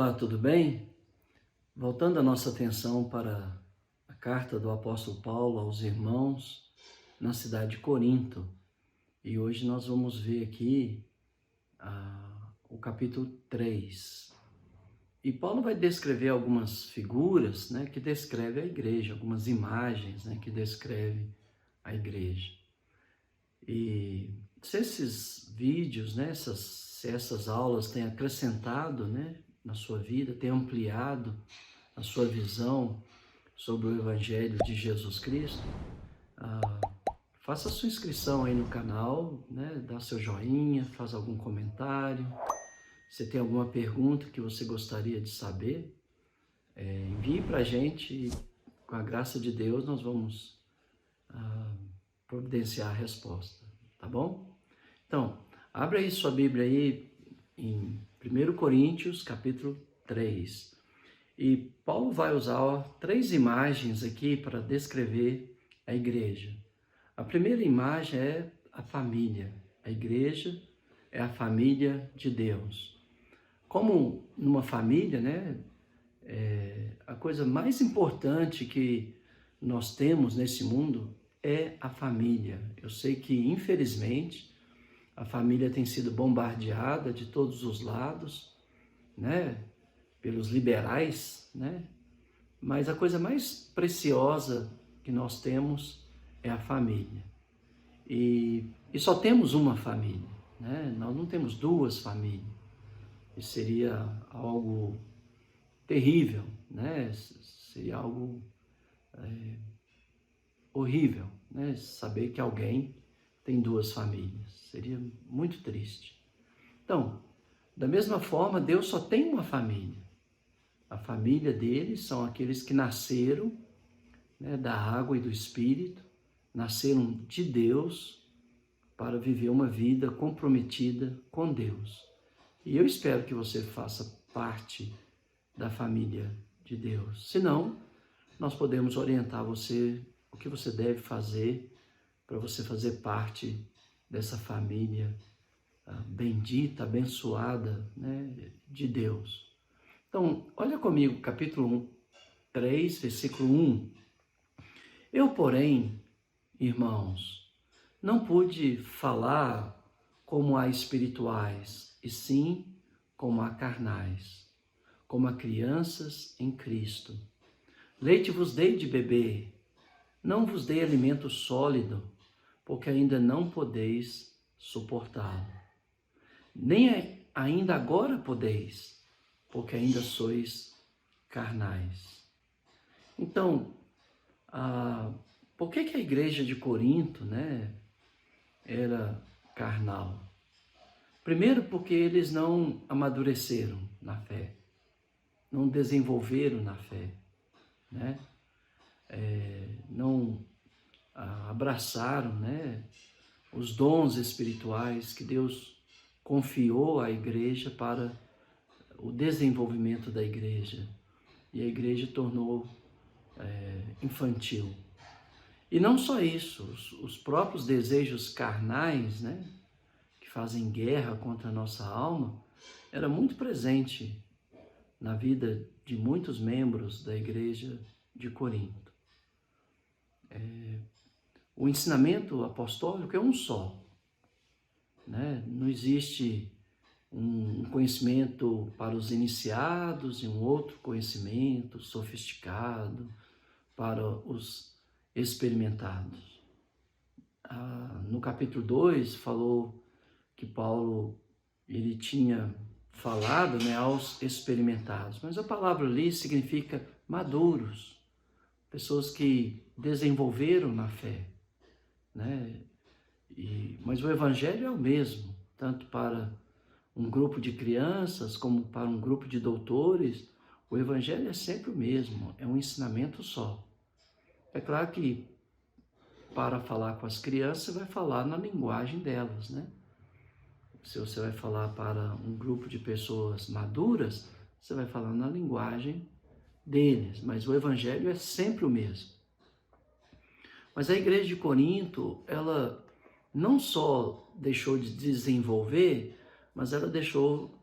Olá, tudo bem? Voltando a nossa atenção para a carta do apóstolo Paulo aos irmãos na cidade de Corinto. E hoje nós vamos ver aqui o capítulo 3. E Paulo vai descrever algumas figuras, que descrevem a igreja, algumas imagens, que descrevem a igreja. E se esses vídeos, se essas aulas têm acrescentado, na sua vida, tem ampliado a sua visão sobre o Evangelho de Jesus Cristo, faça sua inscrição aí no canal, dá seu joinha, faz algum comentário. Se tem alguma pergunta que você gostaria de saber, envie para a gente e, com a graça de Deus, nós vamos providenciar a resposta, tá bom? Então, abre aí sua Bíblia aí em 1 Coríntios, capítulo 3. E Paulo vai usar três imagens aqui para descrever a igreja. A primeira imagem é a família. A igreja é a família de Deus. Como numa família, a coisa mais importante que nós temos nesse mundo é a família. Eu sei que, infelizmente, a família tem sido bombardeada de todos os lados, pelos liberais, mas a coisa mais preciosa que nós temos é a família. E só temos uma família, nós não temos duas famílias. Isso seria algo terrível, seria algo horrível, saber que alguém tem duas famílias. Seria muito triste. Então, da mesma forma, Deus só tem uma família. A família dele são aqueles que nasceram da água e do Espírito, nasceram de Deus para viver uma vida comprometida com Deus. E eu espero que você faça parte da família de Deus. Senão, nós podemos orientar você o que você deve fazer para você fazer parte dessa família bendita, abençoada, de Deus. Então, olha comigo, capítulo 3, versículo 1. Eu, porém, irmãos, não pude falar como a espirituais, e sim como a carnais, como a crianças em Cristo. Leite vos dei de beber, não vos dei alimento sólido, porque ainda não podeis suportá-lo. Nem ainda agora podeis, porque ainda sois carnais. Então, por que a igreja de Corinto, era carnal? Primeiro, porque eles não amadureceram na fé, não desenvolveram na fé, não abraçaram, os dons espirituais que Deus confiou à igreja para o desenvolvimento da igreja. E a igreja tornou infantil. E não só isso, os próprios desejos carnais, que fazem guerra contra a nossa alma, era muito presente na vida de muitos membros da igreja de Corinto. O ensinamento apostólico é um só, não existe um conhecimento para os iniciados e um outro conhecimento sofisticado para os experimentados. No capítulo 2 falou que Paulo ele tinha falado aos experimentados, mas a palavra ali significa maduros, pessoas que desenvolveram na fé, mas o evangelho é o mesmo, tanto para um grupo de crianças como para um grupo de doutores. O evangelho é sempre o mesmo, é um ensinamento só. É claro que para falar com as crianças, você vai falar na linguagem delas, Se você vai falar para um grupo de pessoas maduras, você vai falar na linguagem deles, mas o evangelho é sempre o mesmo. Mas a igreja de Corinto, ela não só deixou de desenvolver, mas ela deixou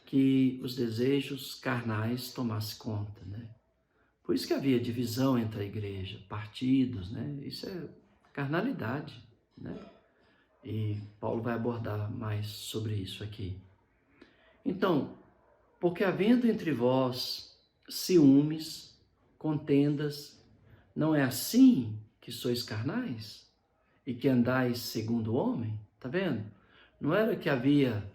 que os desejos carnais tomassem conta, né? Por isso que havia divisão entre a igreja, partidos, né? Isso é carnalidade, né? E Paulo vai abordar mais sobre isso aqui. Então, porque havendo entre vós ciúmes, contendas, não é assim que sois carnais? E que andais segundo o homem? Tá vendo? Não era que havia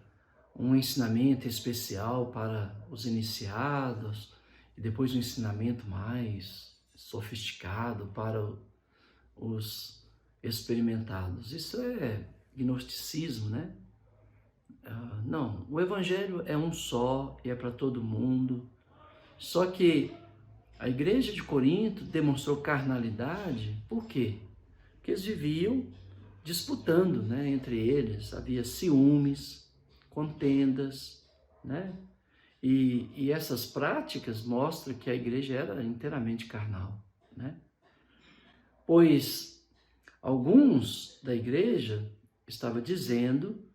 um ensinamento especial para os iniciados e depois um ensinamento mais sofisticado para os experimentados. Isso é gnosticismo, né? Não, o evangelho é um só e é para todo mundo. Só que a igreja de Corinto demonstrou carnalidade, por quê? Porque eles viviam disputando, né, entre eles, havia ciúmes, contendas, né? E essas práticas mostram que a igreja era inteiramente carnal, né? Pois alguns da igreja estavam dizendo,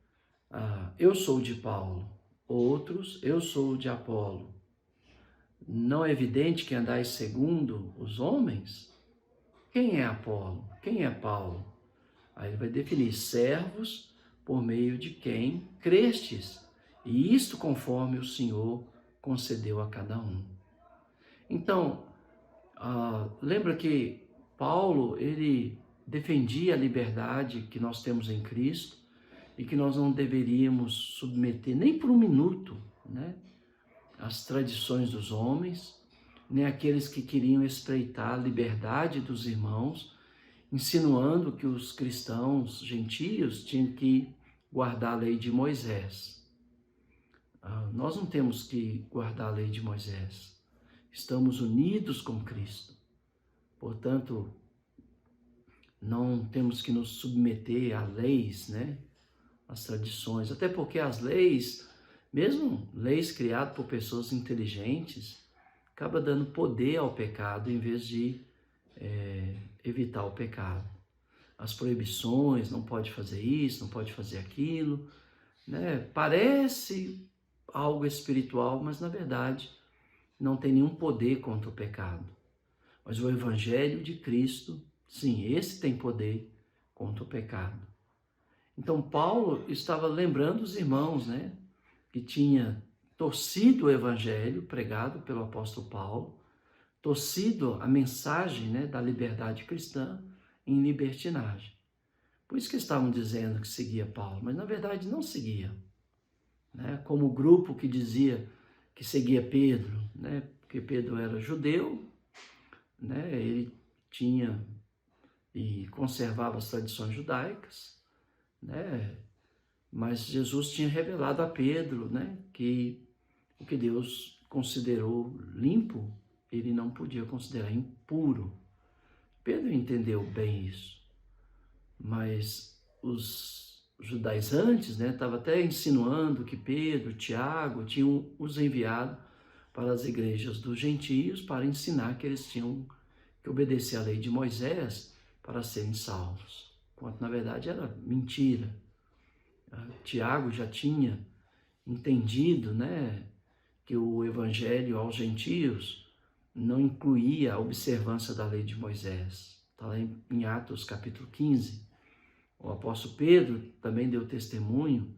eu sou de Paulo, outros, eu sou de Apolo. Não é evidente que andais segundo os homens? Quem é Apolo? Quem é Paulo? Aí ele vai definir servos por meio de quem crestes, e isto conforme o Senhor concedeu a cada um. Então, lembra que Paulo, ele defendia a liberdade que nós temos em Cristo e que nós não deveríamos submeter nem por um minuto, né, as tradições dos homens, nem aqueles que queriam espreitar a liberdade dos irmãos, insinuando que os cristãos gentios tinham que guardar a lei de Moisés. Nós não temos que guardar a lei de Moisés. Estamos unidos com Cristo. Portanto, não temos que nos submeter a leis, né? As tradições. Até porque as leis, mesmo leis criadas por pessoas inteligentes, acaba dando poder ao pecado em vez de evitar o pecado. As proibições, não pode fazer isso, não pode fazer aquilo, né? Parece algo espiritual, mas na verdade não tem nenhum poder contra o pecado. Mas o Evangelho de Cristo, sim, esse tem poder contra o pecado. Então Paulo estava lembrando os irmãos, né, que tinha torcido o Evangelho pregado pelo apóstolo Paulo, torcido a mensagem, né, da liberdade cristã em libertinagem. Por isso que estavam dizendo que seguia Paulo, mas na verdade não seguia, né? Como o grupo que dizia que seguia Pedro, né? Porque Pedro era judeu, né? Ele tinha e conservava as tradições judaicas, né? Mas Jesus tinha revelado a Pedro, né, que o que Deus considerou limpo, ele não podia considerar impuro. Pedro entendeu bem isso, mas os judaizantes, né, estavam até insinuando que Pedro, Tiago tinham os enviado para as igrejas dos gentios para ensinar que eles tinham que obedecer à lei de Moisés para serem salvos, quando na verdade era mentira. Tiago já tinha entendido, né, que o evangelho aos gentios não incluía a observância da lei de Moisés. Está lá em Atos capítulo 15. O apóstolo Pedro também deu testemunho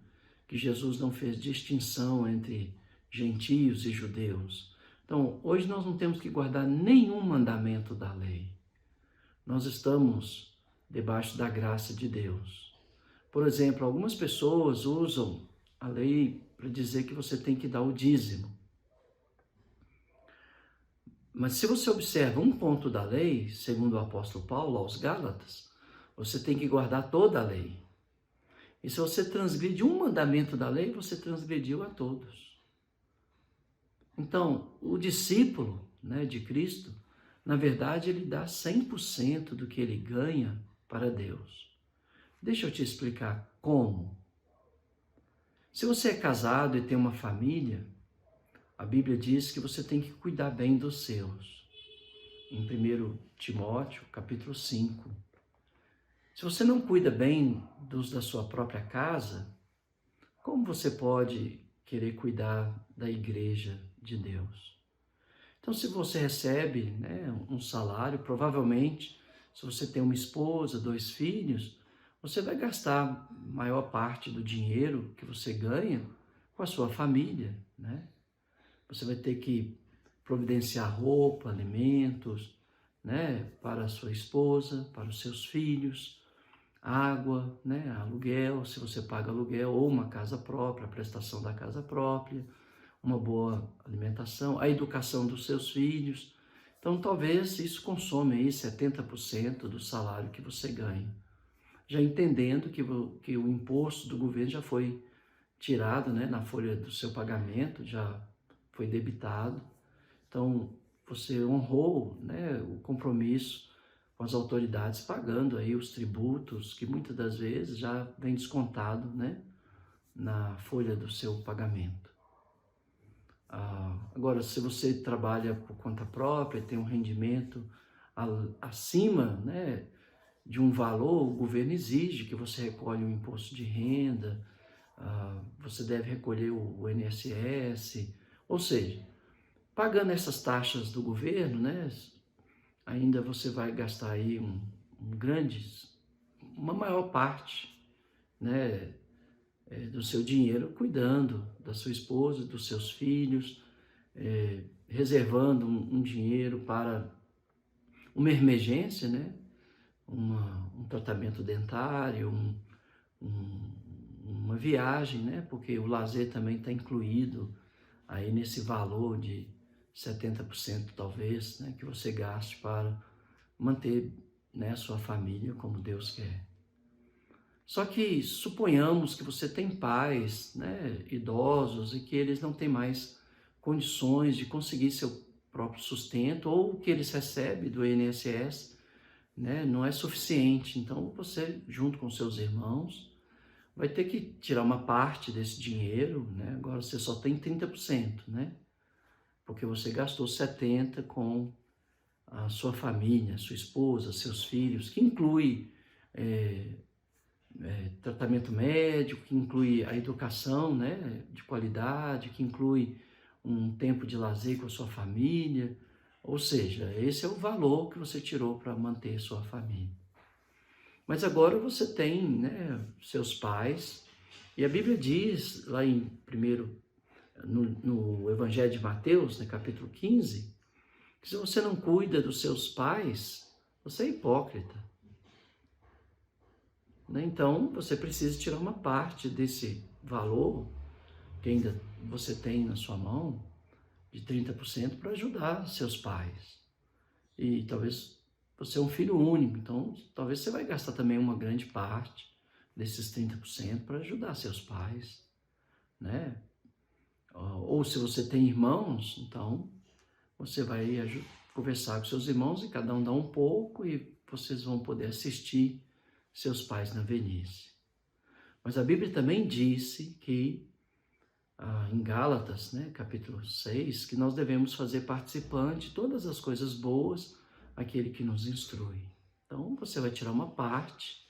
que Jesus não fez distinção entre gentios e judeus. Então, hoje nós não temos que guardar nenhum mandamento da lei. Nós estamos debaixo da graça de Deus. Por exemplo, algumas pessoas usam a lei para dizer que você tem que dar o dízimo. Mas se você observa um ponto da lei, segundo o apóstolo Paulo aos Gálatas, você tem que guardar toda a lei. E se você transgride um mandamento da lei, você transgrediu a todos. Então, o discípulo, né, de Cristo, na verdade, ele dá 100% do que ele ganha para Deus. Deixa eu te explicar como. Se você é casado e tem uma família, a Bíblia diz que você tem que cuidar bem dos seus. Em 1 Timóteo, capítulo 5. Se você não cuida bem dos da sua própria casa, como você pode querer cuidar da igreja de Deus. Então, se você recebe, né, um salário, provavelmente, se você tem uma esposa, 2 filhos, você vai gastar a maior parte do dinheiro que você ganha com a sua família, né? Você vai ter que providenciar roupa, alimentos, né, para a sua esposa, para os seus filhos, água, né, aluguel, se você paga aluguel, ou uma casa própria, a prestação da casa própria, uma boa alimentação, a educação dos seus filhos. Então, talvez isso consome aí 70% do salário que você ganha. Já entendendo que o imposto do governo já foi tirado, né, na folha do seu pagamento, já foi debitado. Então, você honrou, né, o compromisso com as autoridades, pagando aí os tributos, que muitas das vezes já vem descontado, né, na folha do seu pagamento. Agora, se você trabalha por conta própria, tem um rendimento acima, né, de um valor, o governo exige que você recolhe o imposto de renda, você deve recolher o INSS, ou seja, pagando essas taxas do governo, né, ainda você vai gastar aí uma maior parte, né, do seu dinheiro cuidando da sua esposa, dos seus filhos, reservando um dinheiro para uma emergência, né, um tratamento dentário, uma viagem, né, porque o lazer também está incluído aí nesse valor de 70% talvez, né, que você gaste para manter, né, a sua família como Deus quer. Só que suponhamos que você tem pais, né, idosos, e que eles não têm mais condições de conseguir seu próprio sustento, ou o que eles recebem do INSS, né, não é suficiente. Então você, junto com seus irmãos, vai ter que tirar uma parte desse dinheiro, né? Agora você só tem 30%, né? Porque você gastou 70% com a sua família, sua esposa, seus filhos, que inclui tratamento médico, que inclui a educação, né, de qualidade, que inclui um tempo de lazer com a sua família. Ou seja, esse é o valor que você tirou para manter sua família. Mas agora você tem, né, seus pais, e a Bíblia diz lá no Evangelho de Mateus, no capítulo 15, que se você não cuida dos seus pais, você é hipócrita. Então, você precisa tirar uma parte desse valor que ainda você tem na sua mão, de 30%, para ajudar seus pais. E talvez você é um filho único, então talvez você vai gastar também uma grande parte desses 30% para ajudar seus pais, né? Ou se você tem irmãos, então você vai conversar com seus irmãos e cada um dá um pouco e vocês vão poder assistir seus pais na velhice. Mas a Bíblia também disse que, em Gálatas, né, capítulo 6, que nós devemos fazer participante de todas as coisas boas aquele que nos instrui. Então, você vai tirar uma parte,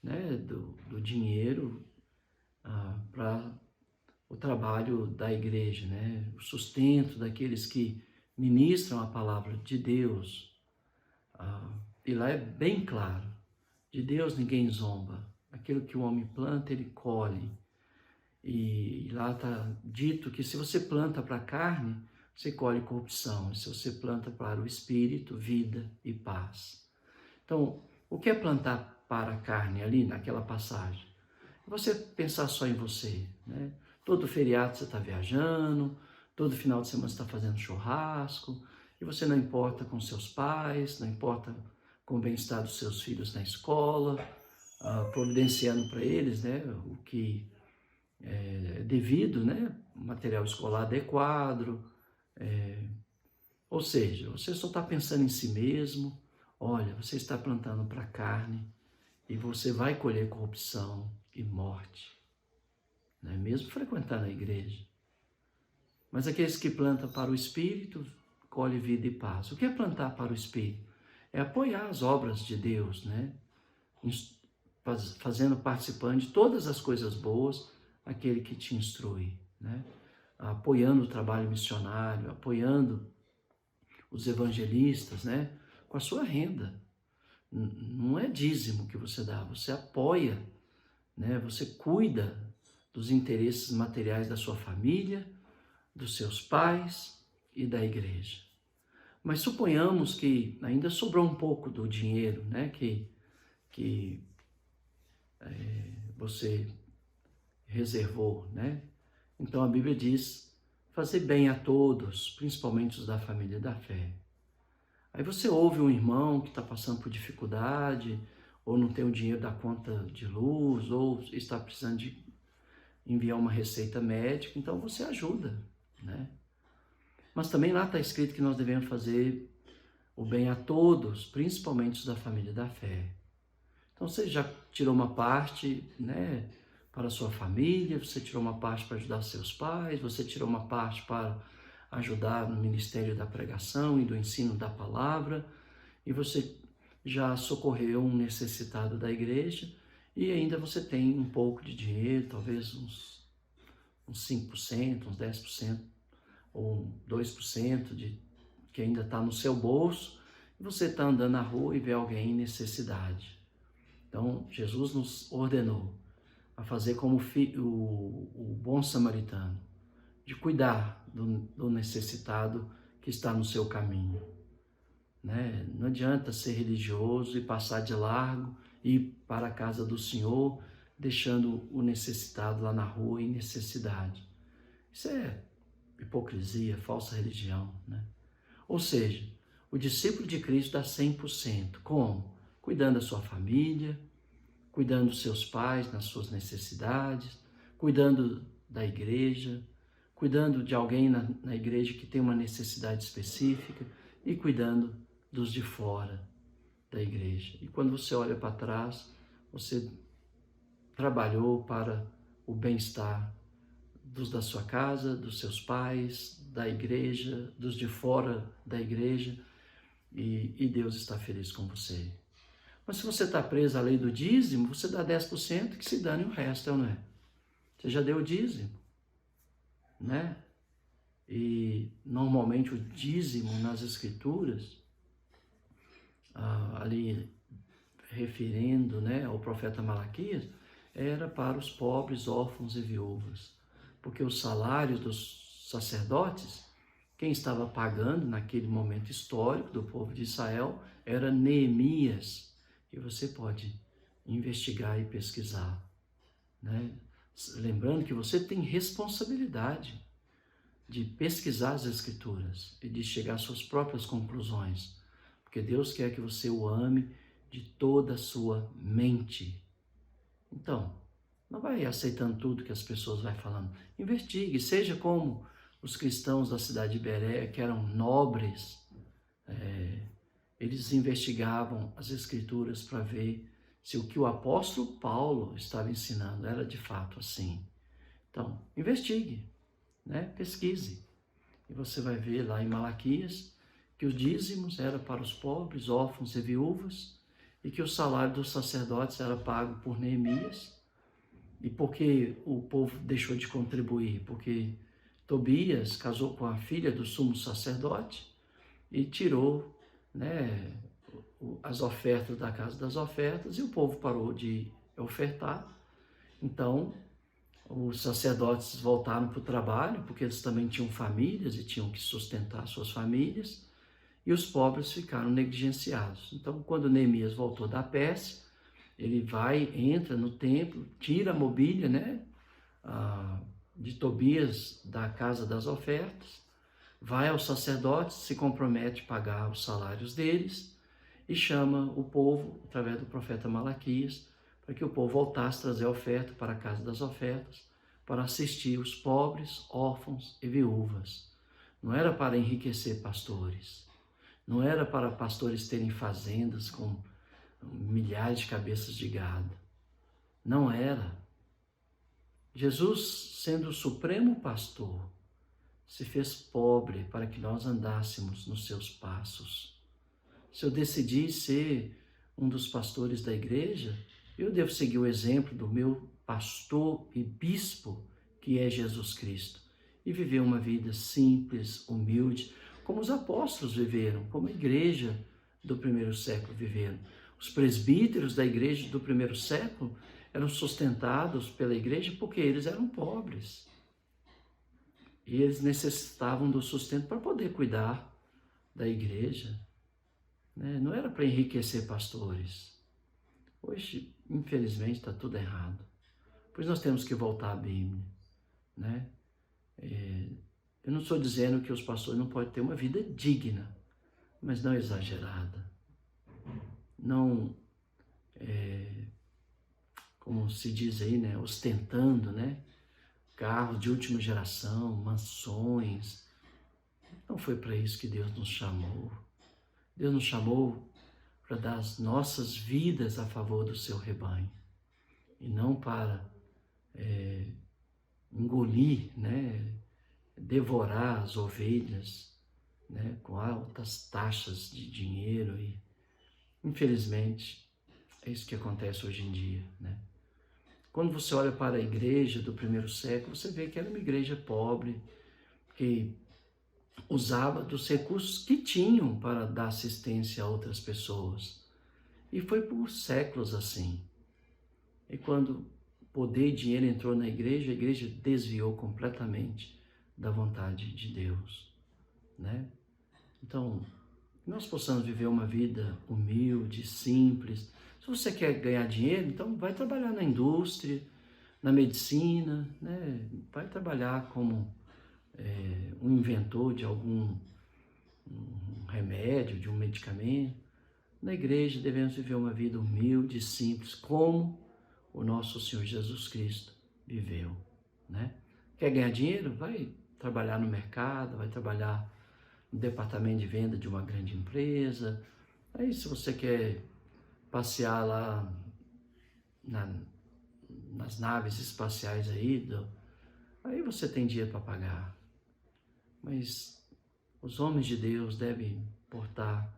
né, do dinheiro para o trabalho da igreja, né, o sustento daqueles que ministram a palavra de Deus. E lá é bem claro, de Deus ninguém zomba. Aquilo que o homem planta, ele colhe. E lá está dito que se você planta para a carne, você colhe corrupção. E se você planta para o espírito, vida e paz. Então, o que é plantar para a carne ali naquela passagem? É você pensar só em você, né? Todo feriado você está viajando, todo final de semana você está fazendo churrasco, e você não importa com seus pais, não importa com o bem-estar dos seus filhos na escola, providenciando para eles, né, o que é devido, né, material escolar adequado, ou seja, você só está pensando em si mesmo. Olha, você está plantando para a carne e você vai colher corrupção e morte, né, mesmo frequentando a igreja. Mas aqueles que plantam para o Espírito, colhem vida e paz. O que é plantar para o Espírito? É apoiar as obras de Deus, né? Fazendo participante de todas as coisas boas aquele que te instrui, né? Apoiando o trabalho missionário, apoiando os evangelistas, né? Com a sua renda. Não é dízimo que você dá, você apoia, né? Você cuida dos interesses materiais da sua família, dos seus pais e da igreja. Mas suponhamos que ainda sobrou um pouco do dinheiro, né? Que você reservou, né? Então a Bíblia diz: fazer bem a todos, principalmente os da família da fé. Aí você ouve um irmão que está passando por dificuldade, ou não tem o dinheiro da conta de luz, ou está precisando de enviar uma receita médica, então você ajuda, né? Mas também lá está escrito que nós devemos fazer o bem a todos, principalmente os da família da fé. Então você já tirou uma parte, né, para a sua família, você tirou uma parte para ajudar seus pais, você tirou uma parte para ajudar no ministério da pregação e do ensino da palavra, e você já socorreu um necessitado da igreja, e ainda você tem um pouco de dinheiro, talvez uns 5%, uns 10%, ou 2% que ainda está no seu bolso, e você está andando na rua e vê alguém em necessidade. Então, Jesus nos ordenou a fazer como o bom samaritano, de cuidar do necessitado que está no seu caminho, né? Não adianta ser religioso e passar de largo e ir para a casa do Senhor, deixando o necessitado lá na rua em necessidade. Isso é hipocrisia, falsa religião, né? Ou seja, o discípulo de Cristo dá 100%. Como? Cuidando da sua família, cuidando dos seus pais nas suas necessidades, cuidando da igreja, cuidando de alguém na igreja que tem uma necessidade específica e cuidando dos de fora da igreja. E quando você olha para trás, você trabalhou para o bem-estar dos da sua casa, dos seus pais, da igreja, dos de fora da igreja, e Deus está feliz com você. Mas se você está preso à lei do dízimo, você dá 10%, que se dane o resto, não é? Você já deu o dízimo, né? E normalmente o dízimo nas escrituras, ali referindo, né, ao profeta Malaquias, era para os pobres, órfãos e viúvas. Porque os salários dos sacerdotes, quem estava pagando naquele momento histórico do povo de Israel era Neemias. E você pode investigar e pesquisar, né? Lembrando que você tem responsabilidade de pesquisar as Escrituras e de chegar às suas próprias conclusões, porque Deus quer que você o ame de toda a sua mente. Então, não vai aceitando tudo que as pessoas vão falando. Investigue, seja como os cristãos da cidade de Berea, que eram nobres, eles investigavam as Escrituras para ver se o que o apóstolo Paulo estava ensinando era de fato assim. Então, investigue, né? Pesquise. E você vai ver lá em Malaquias que os dízimos eram para os pobres, órfãos e viúvas, e que o salário dos sacerdotes era pago por Neemias. E por que o povo deixou de contribuir? Porque Tobias casou com a filha do sumo sacerdote e tirou, né, as ofertas da casa das ofertas, e o povo parou de ofertar. Então, os sacerdotes voltaram para o trabalho, porque eles também tinham famílias e tinham que sustentar suas famílias, e os pobres ficaram negligenciados. Então, quando Neemias voltou da Pérsia, ele vai, entra no templo, tira a mobília, né, de Tobias da casa das ofertas, vai aos sacerdotes, se compromete a pagar os salários deles e chama o povo, através do profeta Malaquias, para que o povo voltasse a trazer a oferta para a casa das ofertas, para assistir os pobres, órfãos e viúvas. Não era para enriquecer pastores, não era para pastores terem fazendas com milhares de cabeças de gado. Não era. Jesus, sendo o supremo pastor, se fez pobre para que nós andássemos nos seus passos. Se eu decidir ser um dos pastores da igreja, eu devo seguir o exemplo do meu pastor e bispo, que é Jesus Cristo. e viver uma vida simples, humilde, como os apóstolos viveram, como a igreja do primeiro século viveram. Os presbíteros da igreja do primeiro século eram sustentados pela igreja porque eles eram pobres. E eles necessitavam do sustento para poder cuidar da igreja, né? Não era para enriquecer pastores. Hoje, infelizmente, está tudo errado. Pois nós temos que voltar à Bíblia, né? Eu não estou dizendo que os pastores não podem ter uma vida digna, mas não exagerada. Não, como se diz aí, né? Ostentando, né? Carros de última geração, mansões. Não foi para isso que Deus nos chamou. Deus nos chamou para dar as nossas vidas a favor do seu rebanho. E não para engolir, né? Devorar as ovelhas, né? Com altas taxas de dinheiro. E, infelizmente, é isso que acontece hoje em dia, né? Quando você olha para a igreja do primeiro século, você vê que era uma igreja pobre, que usava dos recursos que tinham para dar assistência a outras pessoas. E foi por séculos assim. E quando poder e dinheiro entrou na igreja, a igreja desviou completamente da vontade de Deus, né? Então, nós possamos viver uma vida humilde, simples. Se você quer ganhar dinheiro, então vai trabalhar na indústria, na medicina, né? Vai trabalhar como um inventor de algum remédio, de um medicamento. Na igreja devemos viver uma vida humilde, simples, como o nosso Senhor Jesus Cristo viveu, né? Quer ganhar dinheiro? Vai trabalhar no mercado, vai trabalhar no departamento de venda de uma grande empresa. Aí, se você quer passear lá nas naves espaciais aí você tem dinheiro para pagar. Mas os homens de Deus devem portar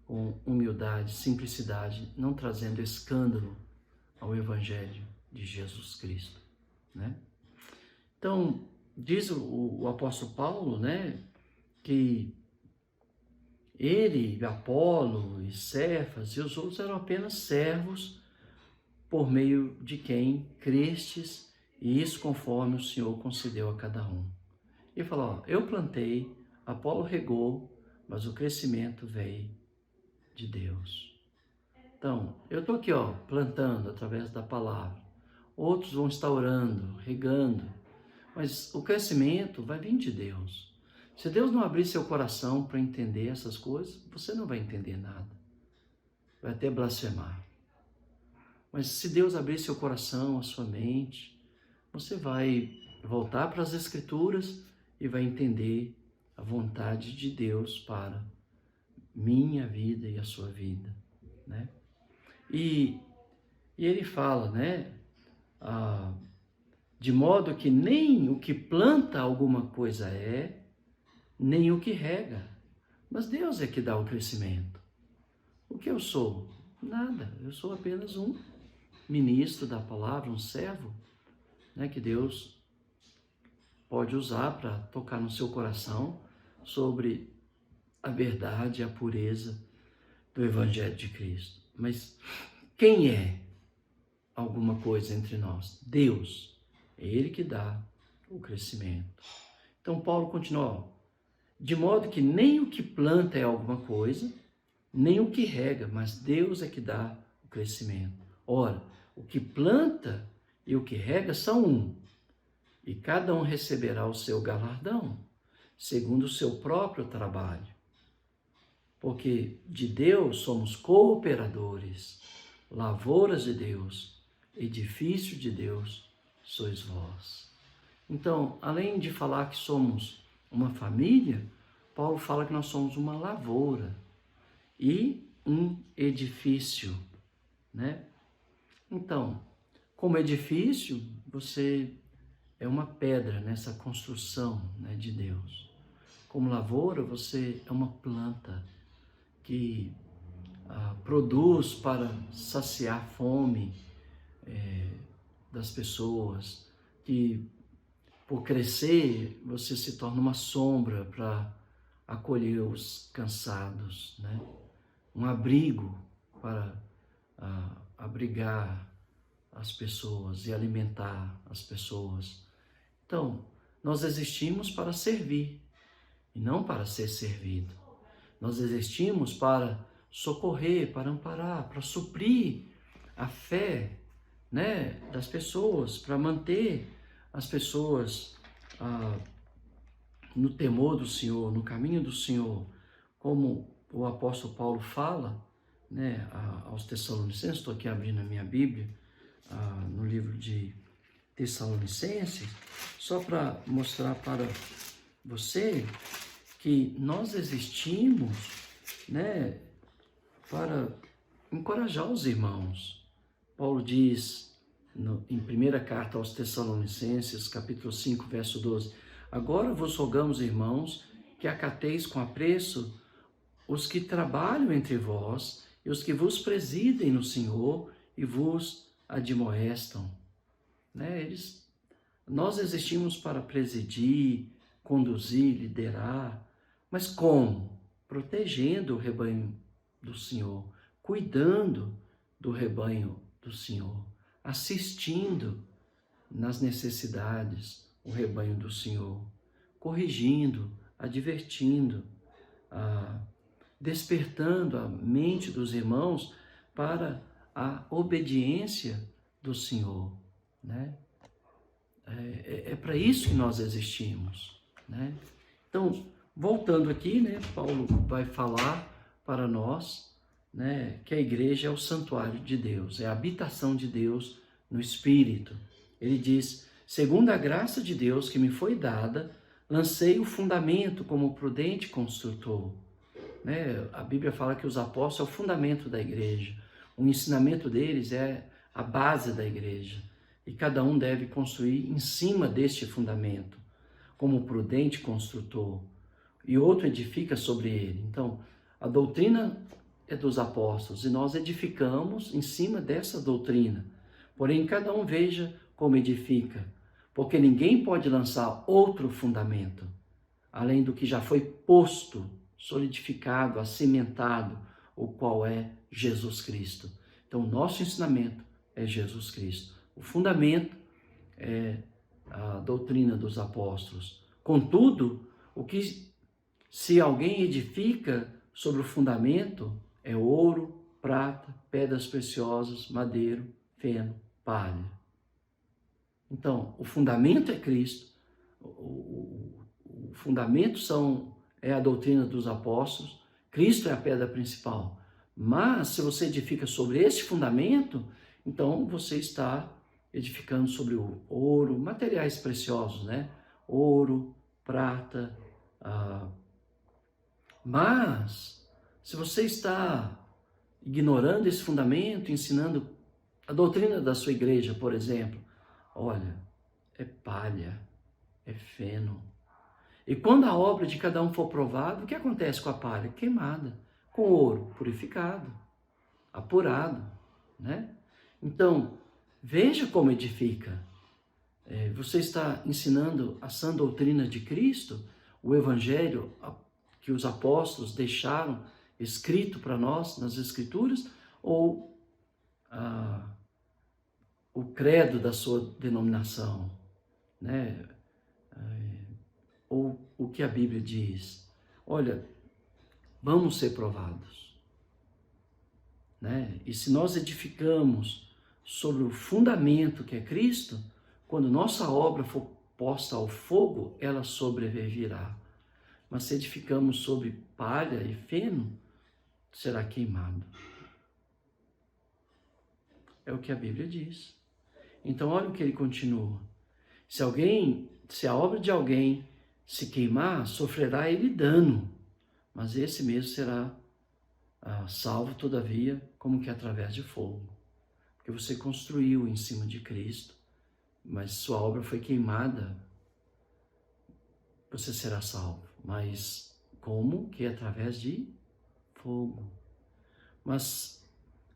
com humildade, simplicidade, não trazendo escândalo ao Evangelho de Jesus Cristo, né? Então, diz o apóstolo Paulo, né, que ele, Apolo e Cefas e os outros eram apenas servos por meio de quem crestes, e isso conforme o Senhor concedeu a cada um. E falou, eu plantei, Apolo regou, mas o crescimento veio de Deus. Então, eu estou aqui, plantando através da palavra. Outros vão estar orando, regando, mas o crescimento vai vir de Deus. Se Deus não abrir seu coração para entender essas coisas, você não vai entender nada. Vai até blasfemar. Mas se Deus abrir seu coração, a sua mente, você vai voltar para as Escrituras e vai entender a vontade de Deus para minha vida e a sua vida, né? E ele fala, né? De modo que nem o que planta alguma coisa nem o que rega, mas Deus é que dá o crescimento. O que eu sou? Nada, eu sou apenas um ministro da palavra, um servo, né, que Deus pode usar para tocar no seu coração sobre a verdade e a pureza do Evangelho de Cristo. Mas quem é alguma coisa entre nós? Deus. É Ele que dá o crescimento. Então Paulo continua, de modo que nem o que planta é alguma coisa, nem o que rega, mas Deus é que dá o crescimento. Ora, o que planta e o que rega são um, e cada um receberá o seu galardão, segundo o seu próprio trabalho. Porque de Deus somos cooperadores, lavouras de Deus, edifício de Deus sois vós. Então, além de falar que somos uma família, Paulo fala que nós somos uma lavoura e um edifício, né? Então, como edifício, você é uma pedra nessa construção, né, de Deus. Como lavoura, você é uma planta que produz para saciar a fome das pessoas, que por crescer, você se torna uma sombra para acolher os cansados, né? Um abrigo para abrigar as pessoas e alimentar as pessoas. Então, nós existimos para servir e não para ser servido. Nós existimos para socorrer, para amparar, para suprir a fé, né, das pessoas, para manter as pessoas no temor do Senhor, no caminho do Senhor, como o apóstolo Paulo fala, né, aos Tessalonicenses. Estou aqui abrindo a minha Bíblia, no livro de Tessalonicenses, só para mostrar para você que nós existimos, né, para encorajar os irmãos. Paulo diz em primeira carta aos Tessalonicenses, capítulo 5, verso 12, agora vos rogamos, irmãos, que acateis com apreço os que trabalham entre vós e os que vos presidem no Senhor e vos admoestam. Né? Nós existimos para presidir, conduzir, liderar, mas como? Protegendo o rebanho do Senhor, cuidando do rebanho do Senhor, assistindo nas necessidades o rebanho do Senhor, corrigindo, advertindo, despertando a mente dos irmãos para a obediência do Senhor, né? É para isso que nós existimos, né? Então, voltando aqui, né, Paulo vai falar para nós, né, que a igreja é o santuário de Deus, é a habitação de Deus no Espírito. Ele diz, segundo a graça de Deus que me foi dada, lancei o fundamento como prudente construtor. Né? A Bíblia fala que os apóstolos é o fundamento da igreja, o ensinamento deles é a base da igreja, e cada um deve construir em cima deste fundamento, como prudente construtor, e outro edifica sobre ele. Então, a doutrina é dos apóstolos, e nós edificamos em cima dessa doutrina. Porém, cada um veja como edifica, porque ninguém pode lançar outro fundamento, além do que já foi posto, solidificado, acimentado, o qual é Jesus Cristo. Então, nosso ensinamento é Jesus Cristo. O fundamento é a doutrina dos apóstolos. Contudo, se alguém edifica sobre o fundamento, é ouro, prata, pedras preciosas, madeiro, feno, palha. Então, o fundamento é Cristo, o fundamento é a doutrina dos apóstolos, Cristo é a pedra principal. Mas, se você edifica sobre esse fundamento, então você está edificando sobre o ouro, materiais preciosos, né? Ouro, prata. Mas, se você está ignorando esse fundamento, ensinando a doutrina da sua igreja, por exemplo, olha, é palha, é feno. E quando a obra de cada um for provada, o que acontece com a palha? Queimada. Com o ouro, purificado, apurado, né? Então, veja como edifica. Você está ensinando a sã doutrina de Cristo, o Evangelho que os apóstolos deixaram escrito para nós nas Escrituras, ou o credo da sua denominação, né? Ou o que a Bíblia diz. Olha, vamos ser provados, né? E se nós edificamos sobre o fundamento que é Cristo, quando nossa obra for posta ao fogo, ela sobreviverá. Mas se edificamos sobre palha e feno, será queimado. É o que a Bíblia diz. Então, olha o que ele continua. Se a obra de alguém se queimar, sofrerá ele dano, mas esse mesmo será salvo, todavia, como que através de fogo. Porque você construiu em cima de Cristo, mas sua obra foi queimada, você será salvo. Mas como? Que através de fogo. Mas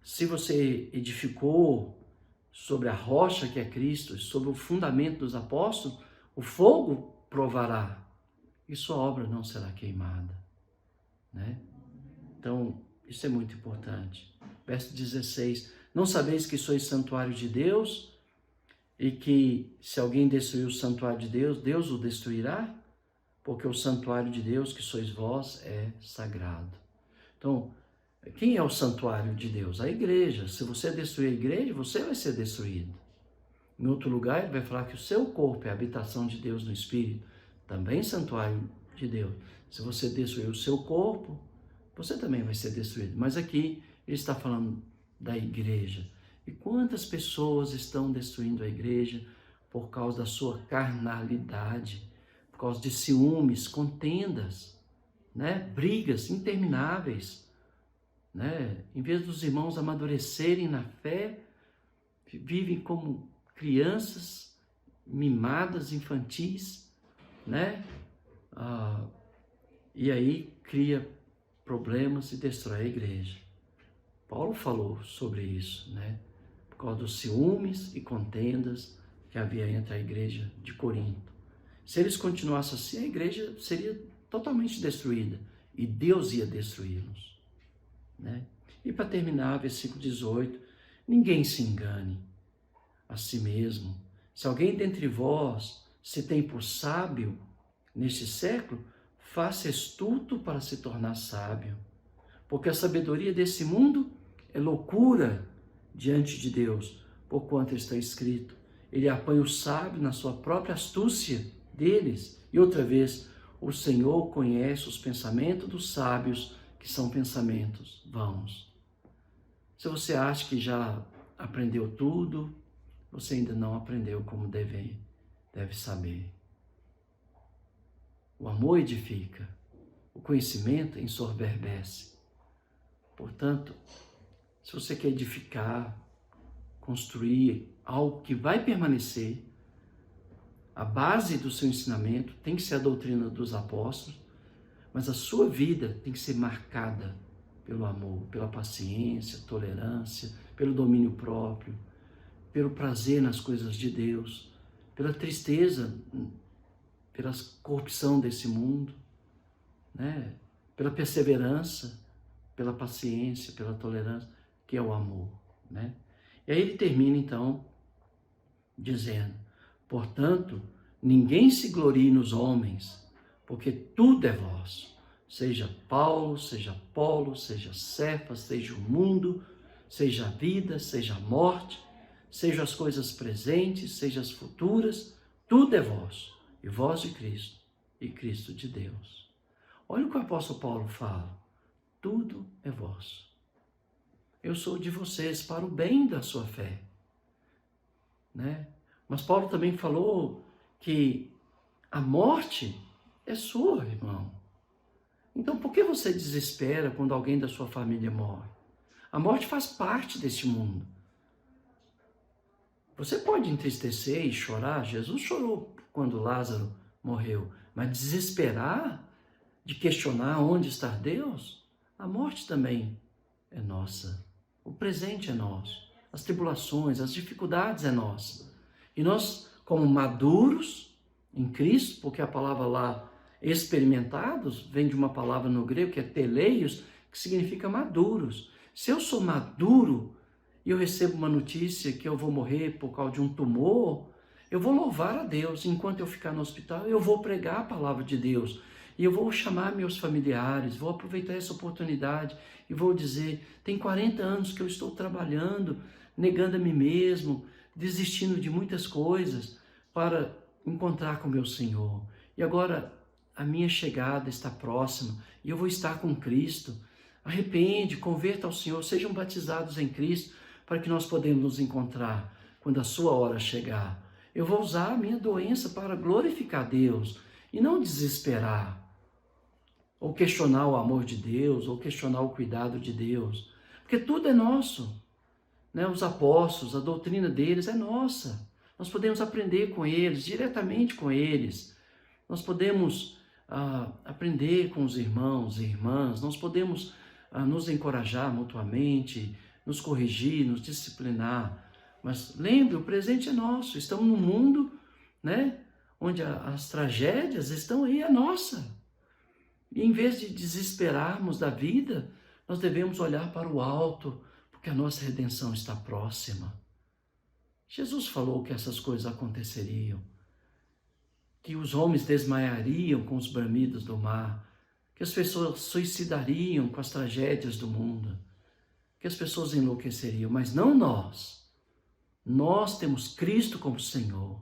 se você edificou sobre a rocha que é Cristo, sobre o fundamento dos apóstolos, O fogo provará e sua obra não será queimada, né? Então, isso é muito importante. Verso 16, não sabeis que sois santuário de Deus e que se alguém destruir o santuário de Deus, Deus o destruirá? Porque o santuário de Deus, que sois vós, é sagrado. Então, quem é o santuário de Deus? A igreja. Se você destruir a igreja, você vai ser destruído. Em outro lugar, ele vai falar que o seu corpo é a habitação de Deus no Espírito, também santuário de Deus. Se você destruir o seu corpo, você também vai ser destruído. Mas aqui, ele está falando da igreja. E quantas pessoas estão destruindo a igreja por causa da sua carnalidade, por causa de ciúmes, contendas, né? Brigas intermináveis, né? Em vez dos irmãos amadurecerem na fé, vivem como crianças mimadas, infantis, né? E aí cria problemas e destrói a igreja. Paulo falou sobre isso, né? Por causa dos ciúmes e contendas que havia entre a igreja de Corinto. Se eles continuassem assim, a igreja seria totalmente destruída e Deus ia destruí-los, né? E para terminar, versículo 18, ninguém se engane a si mesmo. Se alguém dentre vós se tem por sábio neste século, faça estudo para se tornar sábio, porque a sabedoria desse mundo é loucura diante de Deus, porquanto está escrito, ele apanha o sábio na sua própria astúcia deles. E outra vez, o Senhor conhece os pensamentos dos sábios, que são pensamentos vãos. Se você acha que já aprendeu tudo, você ainda não aprendeu como deve saber. O amor edifica, o conhecimento ensoberbece. Portanto, se você quer edificar, construir algo que vai permanecer, a base do seu ensinamento tem que ser a doutrina dos apóstolos, mas a sua vida tem que ser marcada pelo amor, pela paciência, tolerância, pelo domínio próprio, pelo prazer nas coisas de Deus, pela tristeza, pela corrupção desse mundo, né? Pela perseverança, pela paciência, pela tolerância, que é o amor, né? E aí ele termina então dizendo, portanto, ninguém se glorie nos homens, porque tudo é vosso, seja Paulo, seja Apolo, seja Cefas, seja o mundo, seja a vida, seja a morte, seja as coisas presentes, seja as futuras, tudo é vosso, e vós de Cristo, e Cristo de Deus. Olha o que o apóstolo Paulo fala, tudo é vosso. Eu sou de vocês para o bem da sua fé, né? Mas Paulo também falou que a morte é sua, irmão. Então, por que você desespera quando alguém da sua família morre? A morte faz parte deste mundo. Você pode entristecer e chorar. Jesus chorou quando Lázaro morreu. Mas desesperar, de questionar onde está Deus, a morte também é nossa. O presente é nosso. As tribulações, as dificuldades é nossa. E nós, como maduros em Cristo, porque a palavra lá, experimentados, vem de uma palavra no grego que é teleios, que significa maduros. Se eu sou maduro e eu recebo uma notícia que eu vou morrer por causa de um tumor, eu vou louvar a Deus. Enquanto eu ficar no hospital, eu vou pregar a palavra de Deus. E eu vou chamar meus familiares, vou aproveitar essa oportunidade e vou dizer, tem 40 anos que eu estou trabalhando, negando a mim mesmo, desistindo de muitas coisas para encontrar com meu Senhor. E agora a minha chegada está próxima e eu vou estar com Cristo. Arrepende, converta ao Senhor, sejam batizados em Cristo para que nós podemos nos encontrar quando a sua hora chegar. Eu vou usar a minha doença para glorificar Deus e não desesperar, ou questionar o amor de Deus, ou questionar o cuidado de Deus, porque tudo é nosso, né? Os apóstolos, a doutrina deles é nossa, nós podemos aprender com eles, diretamente com eles, nós podemos aprender com os irmãos e irmãs, nós podemos nos encorajar mutuamente, nos corrigir, nos disciplinar, mas lembre, o presente é nosso, estamos num mundo, né, onde as tragédias estão aí, a nossa. E em vez de desesperarmos da vida, nós devemos olhar para o alto, porque a nossa redenção está próxima. Jesus falou que essas coisas aconteceriam, que os homens desmaiariam com os bramidos do mar, que as pessoas suicidariam com as tragédias do mundo, que as pessoas enlouqueceriam, mas não nós. Nós temos Cristo como Senhor.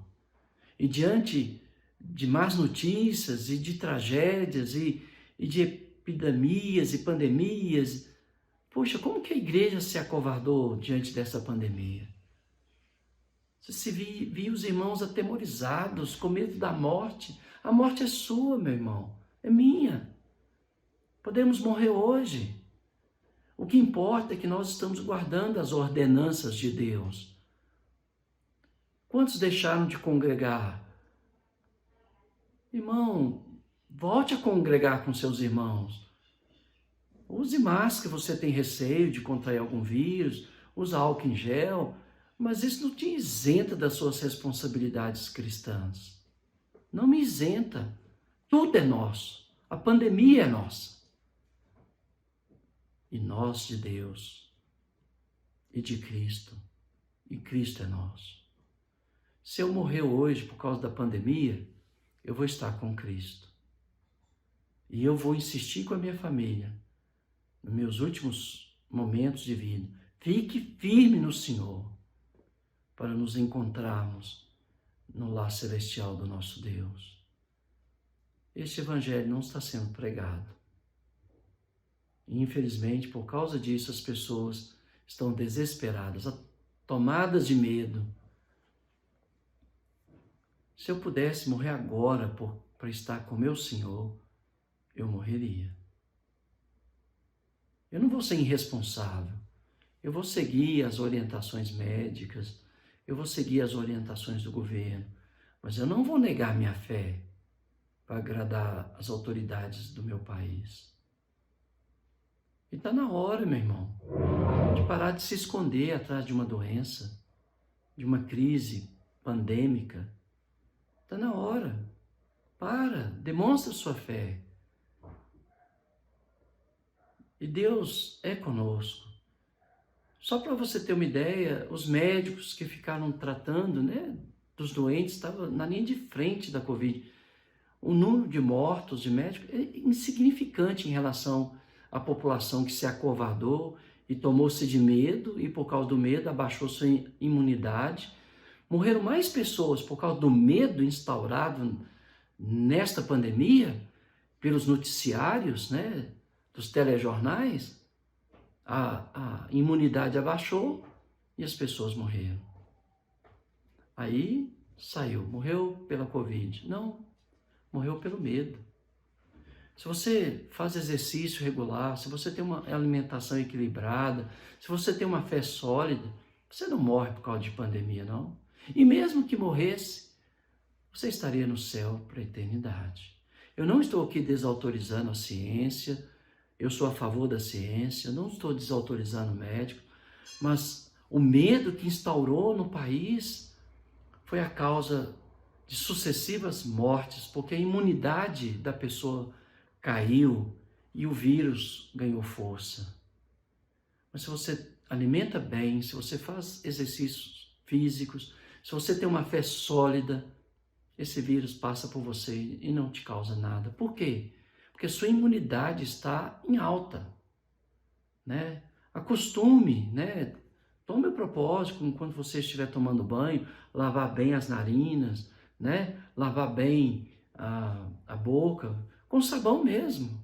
E diante de más notícias e de tragédias e de epidemias e pandemias, poxa, como que a igreja se acovardou diante dessa pandemia? Você se viu os irmãos atemorizados, com medo da morte. A morte é sua, meu irmão, é minha. Podemos morrer hoje. O que importa é que nós estamos guardando as ordenanças de Deus. Quantos deixaram de congregar? Irmão, volte a congregar com seus irmãos. Use máscara, você tem receio de contrair algum vírus, use álcool em gel, mas isso não te isenta das suas responsabilidades cristãs. Não me isenta. Tudo é nosso. A pandemia é nossa. E nós de Deus e de Cristo. E Cristo é nosso. Se eu morrer hoje por causa da pandemia, eu vou estar com Cristo. E eu vou insistir com a minha família, nos meus últimos momentos de vida. Fique firme no Senhor, para nos encontrarmos no lar celestial do nosso Deus. Este evangelho não está sendo pregado. E, infelizmente, por causa disso, as pessoas estão desesperadas, tomadas de medo. Se eu pudesse morrer agora para estar com meu Senhor, eu morreria. Eu não vou ser irresponsável. Eu vou seguir as orientações médicas, eu vou seguir as orientações do governo, mas eu não vou negar minha fé para agradar as autoridades do meu país. E está na hora, meu irmão, de parar de se esconder atrás de uma doença, de uma crise pandêmica. Está na hora. Demonstra sua fé. E Deus é conosco. Só para você ter uma ideia, os médicos que ficaram tratando, dos doentes, estavam na linha de frente da Covid. O número de mortos de médicos é insignificante em relação à população que se acovardou e tomou-se de medo, e por causa do medo abaixou sua imunidade. Morreram mais pessoas por causa do medo instaurado nesta pandemia, pelos noticiários, dos telejornais. A imunidade abaixou e as pessoas morreram. Aí morreu pela Covid. Não, morreu pelo medo. Se você faz exercício regular, se você tem uma alimentação equilibrada, se você tem uma fé sólida, você não morre por causa de pandemia, não. E mesmo que morresse, você estaria no céu para a eternidade. Eu não estou aqui desautorizando a ciência, eu sou a favor da ciência, não estou desautorizando o médico, mas o medo que instaurou no país foi a causa de sucessivas mortes, porque a imunidade da pessoa caiu e o vírus ganhou força. Mas se você alimenta bem, se você faz exercícios físicos, se você tem uma fé sólida, esse vírus passa por você e não te causa nada. Por quê? Porque sua imunidade está em alta, Acostume, Tome o propósito, enquanto você estiver tomando banho, lavar bem as narinas, Lavar bem a boca, com sabão mesmo.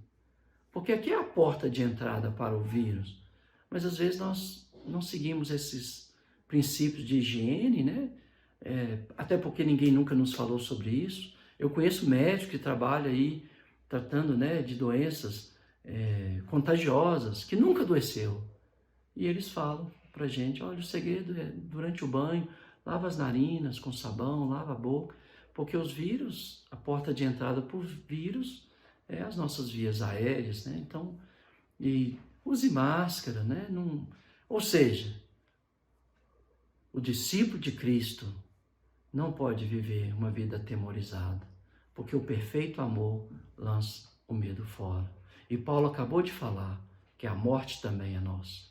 Porque aqui é a porta de entrada para o vírus. Mas às vezes nós não seguimos esses princípios de higiene, até porque ninguém nunca nos falou sobre isso. Eu conheço médico que trabalha aí tratando de doenças contagiosas, que nunca adoeceu. E eles falam pra gente, olha, o segredo é, durante o banho, lava as narinas com sabão, lava a boca, porque os vírus, a porta de entrada por vírus é as nossas vias aéreas, Então, e use máscara, Ou seja, o discípulo de Cristo não pode viver uma vida atemorizada, porque o perfeito amor lança o medo fora. E Paulo acabou de falar que a morte também é nossa.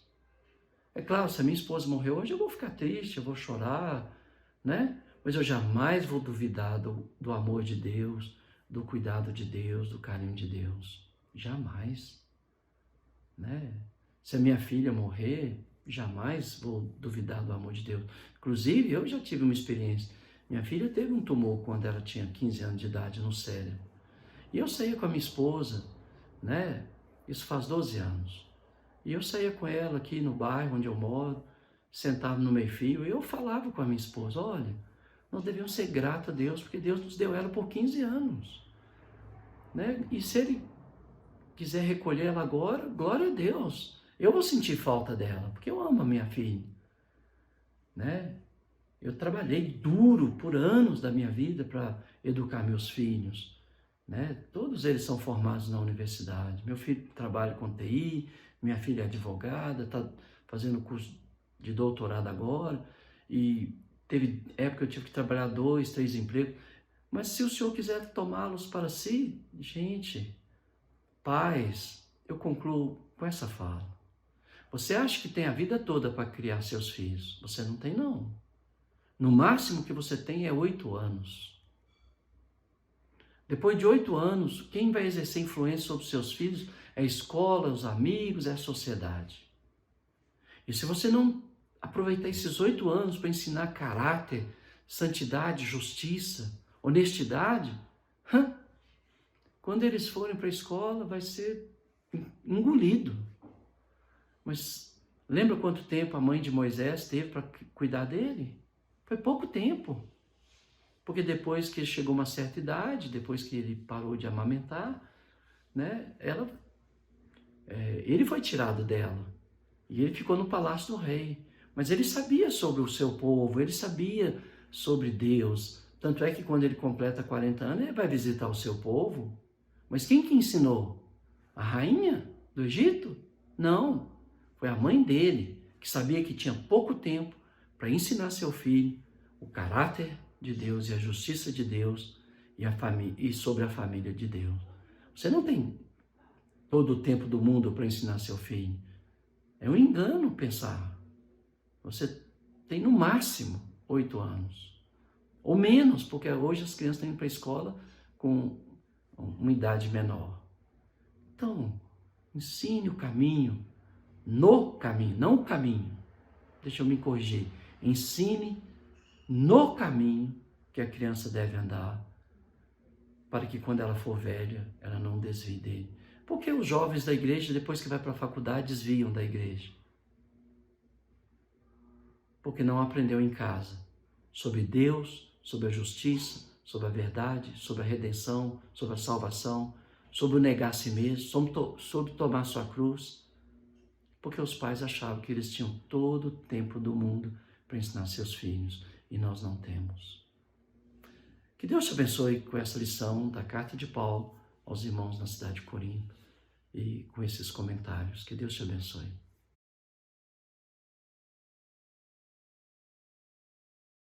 É claro, se a minha esposa morreu hoje, eu vou ficar triste, eu vou chorar, né? Mas eu jamais vou duvidar do amor de Deus, do cuidado de Deus, do carinho de Deus. Jamais, né? Se a minha filha morrer, jamais vou duvidar do amor de Deus. Inclusive, eu já tive uma experiência. Minha filha teve um tumor quando ela tinha 15 anos de idade no cérebro. E eu saía com a minha esposa, né? Isso faz 12 anos. E eu saía com ela aqui no bairro onde eu moro, sentava no meio-fio, e eu falava com a minha esposa, olha, nós devemos ser gratos a Deus, porque Deus nos deu ela por 15 anos. Né? E se Ele quiser recolher ela agora, glória a Deus. Eu vou sentir falta dela, porque eu amo a minha filha. Né? Eu trabalhei duro por anos da minha vida para educar meus filhos. Né? Todos eles são formados na universidade. Meu filho trabalha com TI, minha filha é advogada, está fazendo curso de doutorado agora, e teve época que eu tive que trabalhar 2, 3 empregos. Mas se o Senhor quiser tomá-los para si, gente, pais, eu concluo com essa fala. Você acha que tem a vida toda para criar seus filhos? Você não tem, não. No máximo que você tem é 8 anos. Depois de 8 anos, quem vai exercer influência sobre seus filhos é a escola, os amigos, é a sociedade. E se você não aproveitar esses 8 anos para ensinar caráter, santidade, justiça, honestidade, quando eles forem para a escola vai ser engolido. Mas lembra quanto tempo a mãe de Moisés teve para cuidar dele? Foi pouco tempo. Porque depois que chegou uma certa idade, depois que ele parou de amamentar, né, ele foi tirado dela. E ele ficou no palácio do rei. Mas ele sabia sobre o seu povo, ele sabia sobre Deus. Tanto é que quando ele completa 40 anos, ele vai visitar o seu povo. Mas quem que ensinou? A rainha do Egito? Não. Foi a mãe dele, que sabia que tinha pouco tempo para ensinar seu filho o caráter de Deus e a justiça de Deus e sobre a família de Deus. Você não tem todo o tempo do mundo para ensinar seu filho. É um engano pensar. Você tem no máximo 8 anos. Ou menos, porque hoje as crianças estão indo para a escola com uma idade menor. Então, ensine o caminho, no caminho, não o caminho. Deixa eu me corrigir. Ensine no caminho que a criança deve andar, para que quando ela for velha, ela não desvie dele. Porque os jovens da igreja, depois que vai para a faculdade, desviam da igreja. Porque não aprendeu em casa sobre Deus, sobre a justiça, sobre a verdade, sobre a redenção, sobre a salvação, sobre o negar a si mesmo, sobre tomar sua cruz. Porque os pais achavam que eles tinham todo o tempo do mundo para ensinar seus filhos. E nós não temos. Que Deus te abençoe com essa lição da carta de Paulo aos irmãos na cidade de Corinto e com esses comentários. Que Deus te abençoe.